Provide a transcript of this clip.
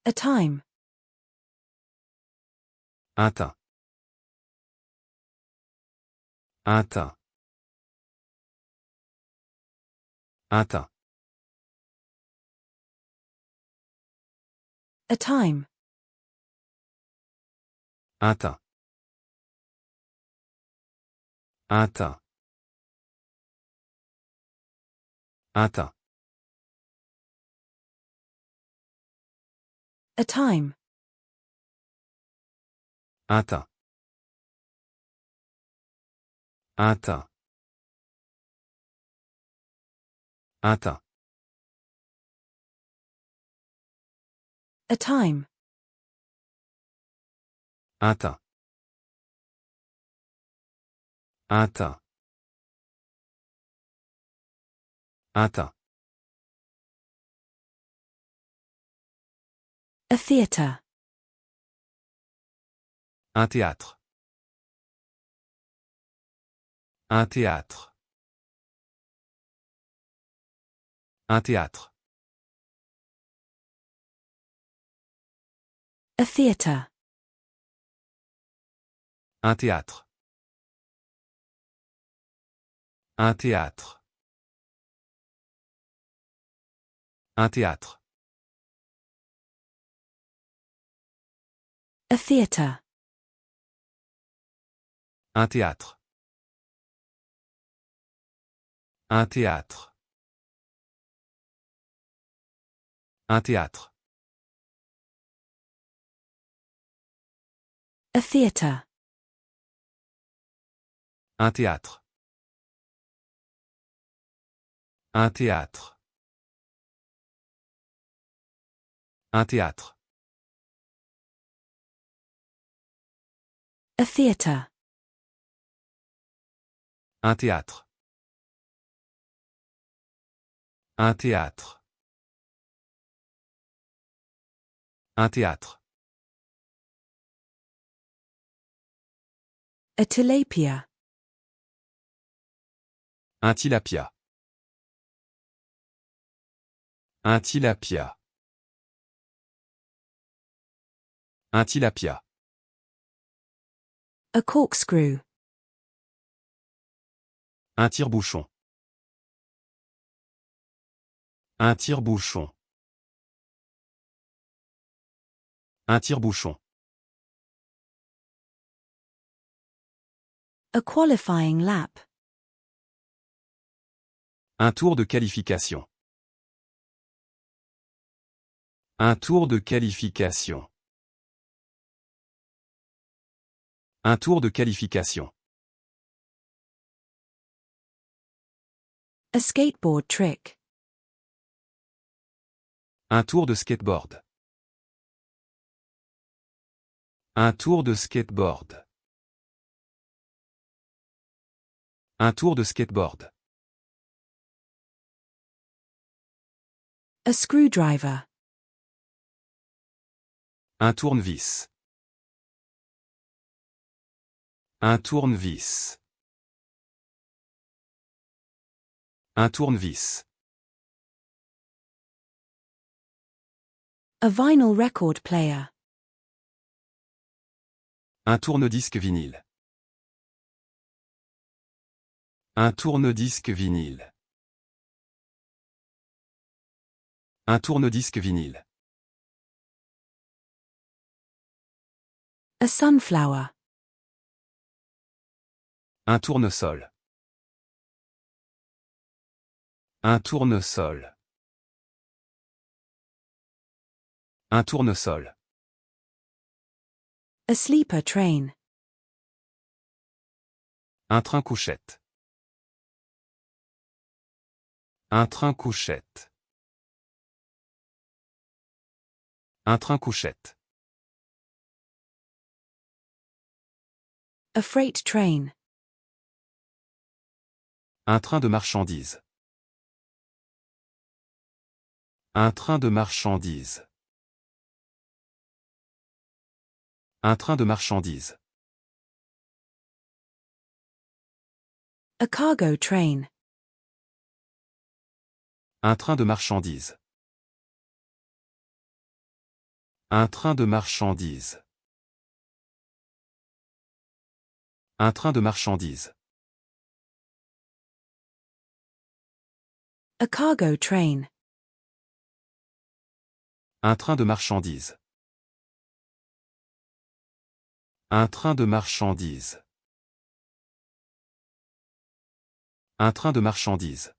A time. Un teint. Un teint. Un teint. A time. Un teint. Un teint. Un teint. A time. Un teint. Un teint. Un teint. A time. Un teint. Un teint. Un teint. A theatre. Un théâtre. Un théâtre. Un théâtre. A theatre. Un théâtre. Un théâtre. Un théâtre. A theatre. Un théâtre. Un théâtre. Un théâtre. A theatre. Un théâtre. Un théâtre. Un théâtre. A theatre. Un théâtre. Un théâtre. Un théâtre. A tilapia. Un tilapia. Un tilapia. Un tilapia. A corkscrew. Un tire-bouchon. Un tire-bouchon. Un tire-bouchon. A qualifying lap. Un tour de qualification. Un tour de qualification. Un tour de qualification. A skateboard trick. Un tour de skateboard. Un tour de skateboard. Un tour de skateboard. A screwdriver. Un tournevis. Un tournevis. Un tournevis. A vinyl record player. Un tourne-disque vinyle. Un tourne-disque vinyle. Un tourne-disque vinyle. A sunflower. Un tournesol. Un tournesol. Un tournesol. A sleeper train. Un train couchette. Un train couchette. Un train couchette. A freight train. Un train de marchandises. Un train de marchandises. Un train de marchandises. A cargo train. Un train de marchandises. Un train de marchandises. Un train de marchandises. A cargo train. Un train de marchandises. Un train de marchandises. Un train de marchandises.